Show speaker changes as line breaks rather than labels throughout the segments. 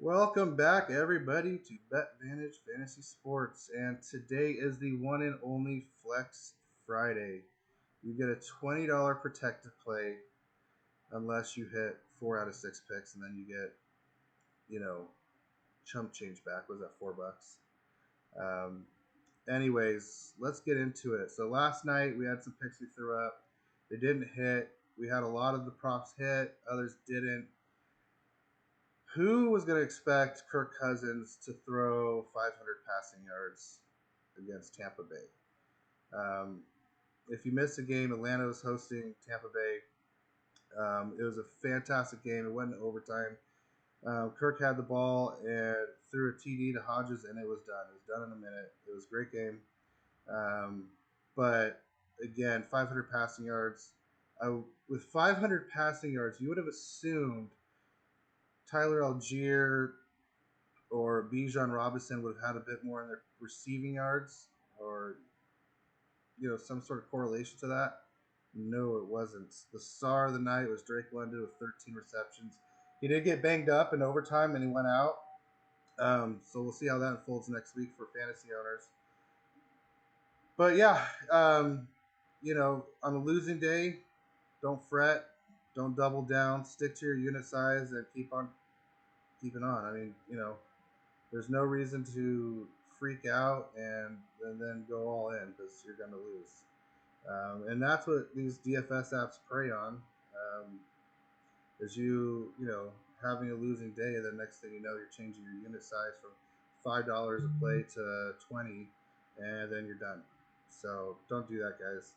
Welcome back, everybody, to BetVantage Fantasy Sports. And today is the one and only Flex Friday. You get a $20 protected play unless you hit 4 out of 6 picks, and then you get, you know, chump change back. Was that $4? Um, Anyways, let's get into it. So last night we had some picks we threw up. They didn't hit. We had a lot of the props hit, others didn't. Who was going to expect Kirk Cousins to throw 500 passing yards against Tampa Bay? Um, if you missed a game, Atlanta was hosting Tampa Bay. It was a fantastic game. It went into overtime. Kirk had the ball and threw a TD to Hodges, and it was done. It was done in a minute. It was a great game. But again, 500 passing yards. With 500 passing yards, you would have assumed Tyler Algier or Bijan Robinson would have had a bit more in their receiving yards, or some sort of correlation to that. No, it wasn't. The star of the night was Drake London with 13 receptions. He did get banged up in overtime and he went out. So we'll see how that unfolds next week for fantasy owners. But yeah, on a losing day, don't fret, don't double down, stick to your unit size, and keep on keeping on. I mean, there's no reason to freak out and then go all in because you're going to lose. And that's what these DFS apps prey on. Is having a losing day, the next thing you know, you're changing your unit size from $5 a play to 20, and then you're done. So don't do that, guys.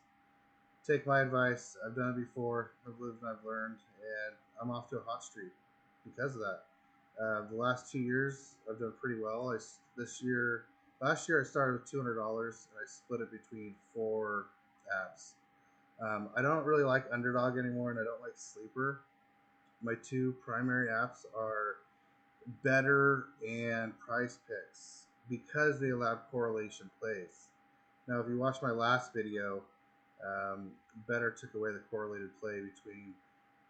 Take my advice. I've done it before. I've lived and I've learned, and I'm off to a hot streak because of that. The last 2 years, I've done pretty well. Last year, I started with $200, and I split it between 4 apps. I don't really like Underdog anymore, and I don't like Sleeper. My two primary apps are Better and Price Picks because they allow correlation plays. Now, if you watch my last video, Better took away the correlated play between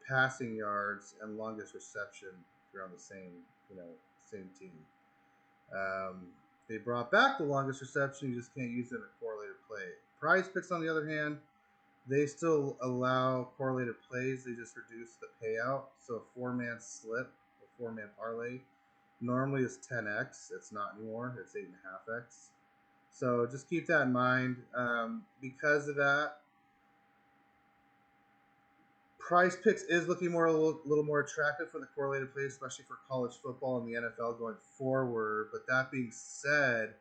passing yards and longest reception if you're on the same team. They brought back the longest reception. You just can't use it in a correlated play. Prize Picks, on the other hand, they still allow correlated plays. They just reduce the payout. So a 4-man slip, a 4-man parlay, normally is 10x. It's not anymore. It's 8.5x. So just keep that in mind. Because of that, Price Picks is looking a little more attractive for the correlated plays, especially for college football and the NFL going forward. But that being said,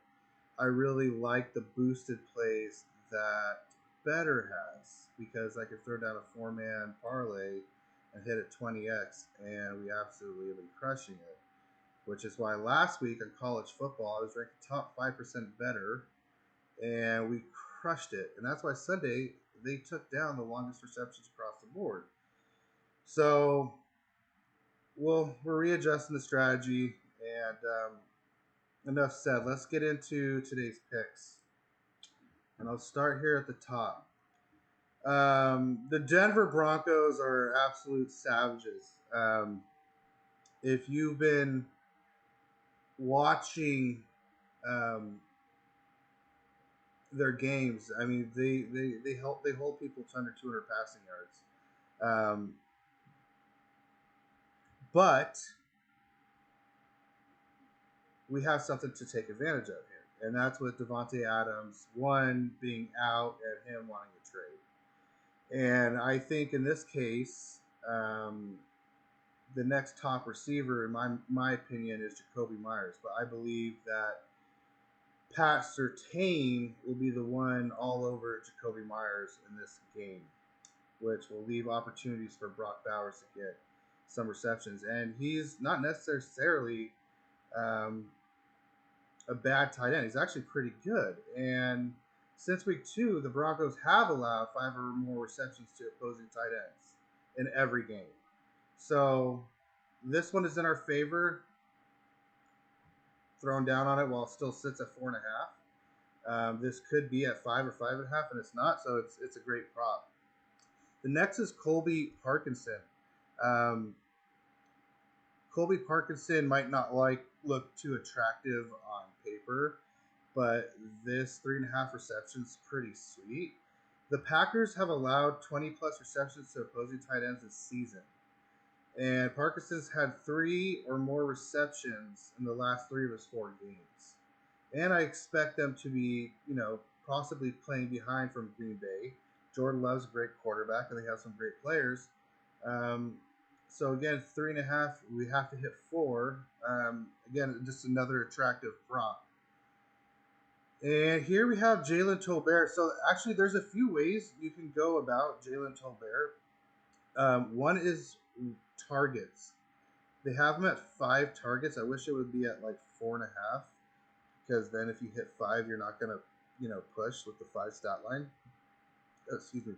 I really like the boosted plays that Better has because I could throw down a 4-man parlay and hit it 20x, and we absolutely have been crushing it. Which is why last week on college football, I was ranked top 5% Better, and we crushed it. And that's why Sunday they took down the longest receptions across the board. So, we're readjusting the strategy, and enough said. Let's get into today's picks, and I'll start here at the top. The Denver Broncos are absolute savages. If you've been watching their games, I mean, they hold people to under 200 passing yards. But we have something to take advantage of here, and that's with Devontae Adams, one being out and him wanting to trade. And I think in this case, the next top receiver, in my opinion, is Jacoby Myers. But I believe that Pat Surtain will be the one all over Jacoby Myers in this game, which will leave opportunities for Brock Bowers to get some receptions. And he's not necessarily a bad tight end. He's actually pretty good. And since week 2, the Broncos have allowed 5 or more receptions to opposing tight ends in every game. So this one is in our favor. Thrown down on it while it still sits at 4.5. This could be at 5 or 5.5, and it's not. So it's a great prop. The next is Colby Parkinson. Colby Parkinson might not look too attractive on paper, but this 3.5 receptions is pretty sweet. The Packers have allowed 20 plus receptions to opposing tight ends this season. And Parkinson's had 3 or more receptions in the last 3 of his 4 games. And I expect them to be, possibly playing behind from Green Bay. Jordan Love's a great quarterback, and they have some great players. Um, so again, 3.5, we have to hit 4. Again, just another attractive prop. And here we have Jalen Tolbert. So actually, there's a few ways you can go about Jalen Tolbert. One is targets. They have him at 5 targets. I wish it would be at like 4.5, because then if you hit 5, you're not gonna, push with the 5 stat line. Oh, excuse me.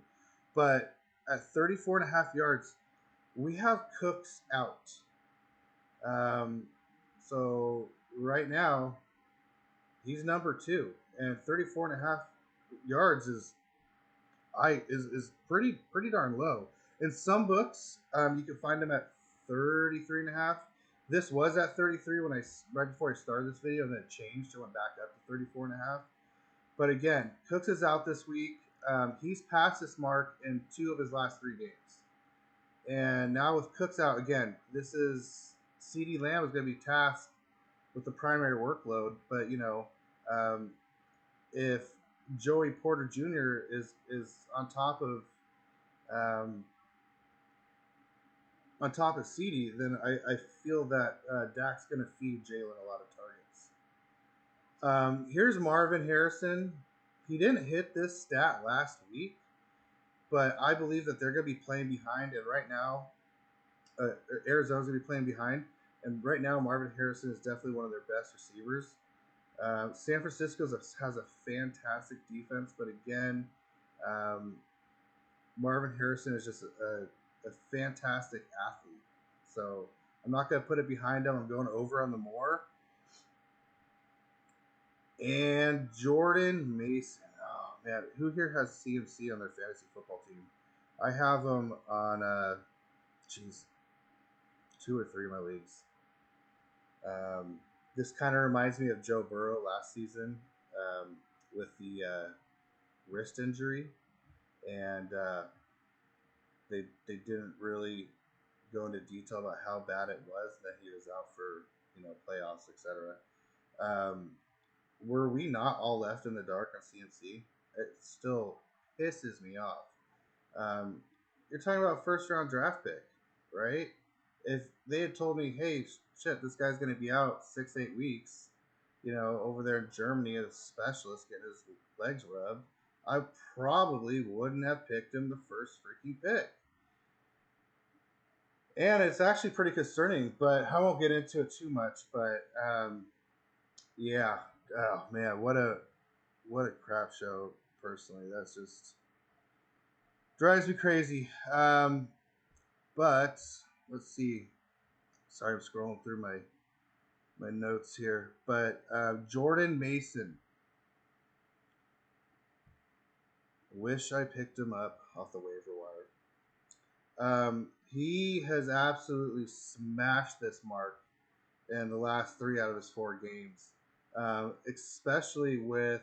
But at 34.5 yards, we have Cooks out. Um, so right now he's number 2, and 34.5 yards is pretty darn low. In some books, you can find him at 33.5. This was at 33 when right before I started this video, and then it changed. It went back up to 34.5. But again, Cooks is out this week. He's passed this mark in 2 of his last 3 games. And now with Cooks out again, this is CeeDee Lamb is going to be tasked with the primary workload. But if Joey Porter Jr. is on top of CeeDee, then I feel that Dak's going to feed Jalen a lot of targets. Here's Marvin Harrison. He didn't hit this stat last week, but I believe that they're going to be playing behind. And right now, Arizona's going to be playing behind. And right now, Marvin Harrison is definitely one of their best receivers. San Francisco has a fantastic defense, but again, Marvin Harrison is just a fantastic athlete. So I'm not going to put it behind him. I'm going over on the more. And Jordan Mason. Oh, man. Who here has CMC on their fantasy football team? I have them on, 2 or 3 of my leagues. This kind of reminds me of Joe Burrow last season with the wrist injury. And they didn't really go into detail about how bad it was, that he was out for playoffs, etc. Were we not all left in the dark on CMC? It still pisses me off. You're talking about first round draft pick, right? If they had told me, hey, shit, this guy's going to be out 6-8 weeks, over there in Germany as a specialist getting his legs rubbed, I probably wouldn't have picked him the first freaking pick. And it's actually pretty concerning, but I won't get into it too much. But yeah, oh man, what a crap show. Personally, that's just drives me crazy. But let's see. Sorry, I'm scrolling through my notes here. But Jordan Mason. Wish I picked him up off the waiver wire. He has absolutely smashed this mark in the last 3 out of his 4 games, especially with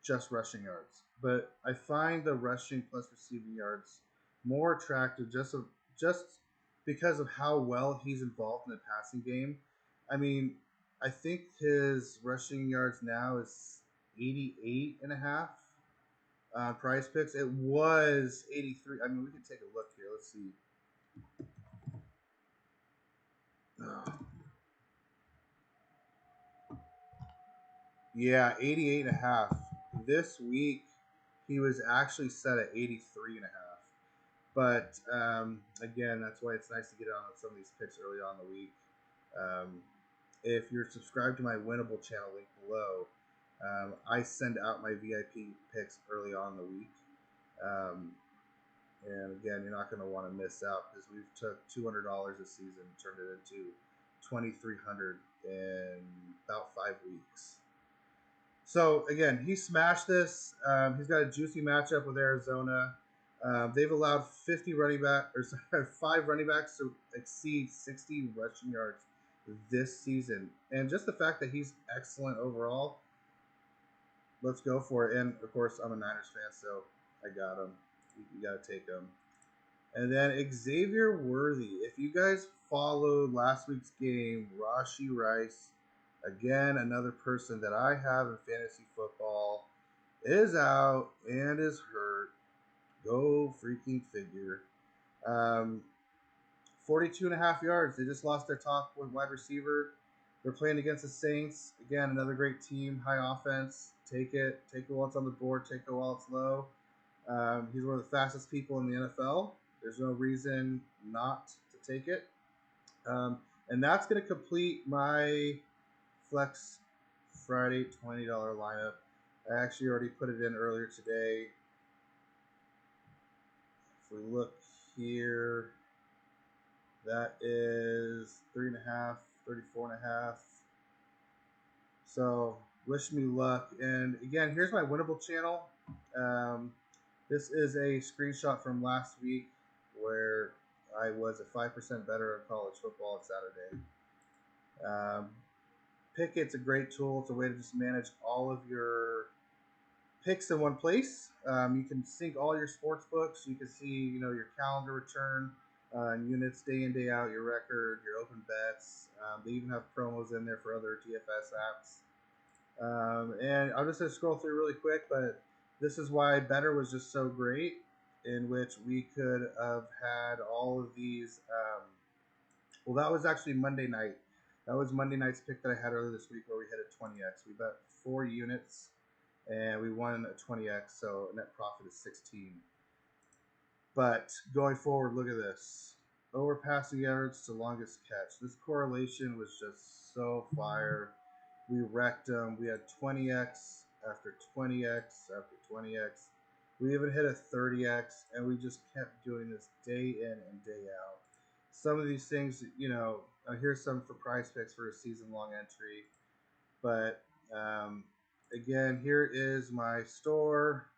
just rushing yards. But I find the rushing plus receiving yards more attractive just because of how well he's involved in the passing game. I mean, I think his rushing yards now is 88.5 Prize Picks. It was 83. I mean, we can take a look here. Let's see. Oh. Yeah, 88.5. This week, he was actually set at 83.5. But again, that's why it's nice to get on some of these picks early on in the week. If you're subscribed to my Winnable channel, link below, I send out my VIP picks early on in the week. And again, you're not going to want to miss out, because we've took $200 this season, turned it into $2,300 in about 5 weeks. So again, he smashed this. He's got a juicy matchup with Arizona. They've allowed 50 running back or sorry, 5 running backs to exceed 60 rushing yards this season, and just the fact that he's excellent overall, let's go for it. And of course, I'm a Niners fan, so I got him. You got to take him. And then Xavier Worthy. If you guys followed last week's game, Rashi Rice, again, another person that I have in fantasy football, is out and is hurt. Go freaking figure. Um, 42 and a half yards. They just lost their top wide receiver. They're playing against the Saints. Again, another great team, high offense. Take it. Take it while it's on the board. Take it while it's low. He's one of the fastest people in the NFL. There's no reason not to take it. And that's going to complete my Flex Friday $20 lineup. I actually already put it in earlier today. If we look here, that is 3.5, 34.5. So wish me luck. And again, here's my winnable channel. Um, this is a screenshot from last week where I was a 5% better in college football on Saturday. Pickett's a great tool. It's a way to just manage all of your picks in one place. You can sync all your sports books. You can see, your calendar return units day in, day out, your record, your open bets. They even have promos in there for other DFS apps. And I'm just going to scroll through really quick, but this is why Better was just so great, in which we could have had all of these. Well, that was actually Monday night. That was Monday night's pick that I had earlier this week where we hit a 20x. We bet 4 units and we won a 20x, so net profit is 16. But going forward, look at this. Over passing yards to longest catch. This correlation was just so fire. We wrecked them. We had 20x after 20x after 20x. We even hit a 30x, and we just kept doing this day in and day out. Some of these things, here's some for prize picks for a season-long entry. But again, here is my store.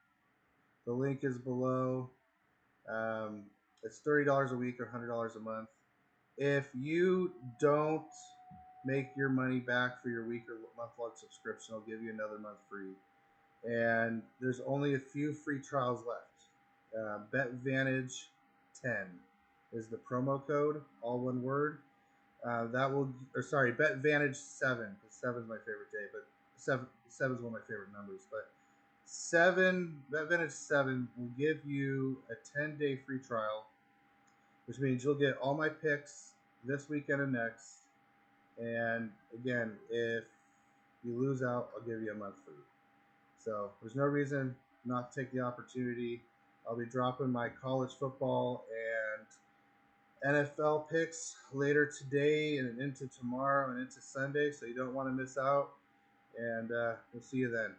The link is below. It's $30 a week or $100 a month. If you don't make your money back for your week or month-long subscription, I'll give you another month free. And there's only a few free trials left. BetVantage10 is the promo code, all one word. BetVantage7, because 7 is my favorite day, but 7 is one of my favorite numbers. But BetVantage7 will give you a 10-day free trial, which means you'll get all my picks this weekend and next. And again, if you lose out, I'll give you a month free. So there's no reason not to take the opportunity. I'll be dropping my college football and NFL picks later today and into tomorrow and into Sunday, so you don't want to miss out. And we'll see you then.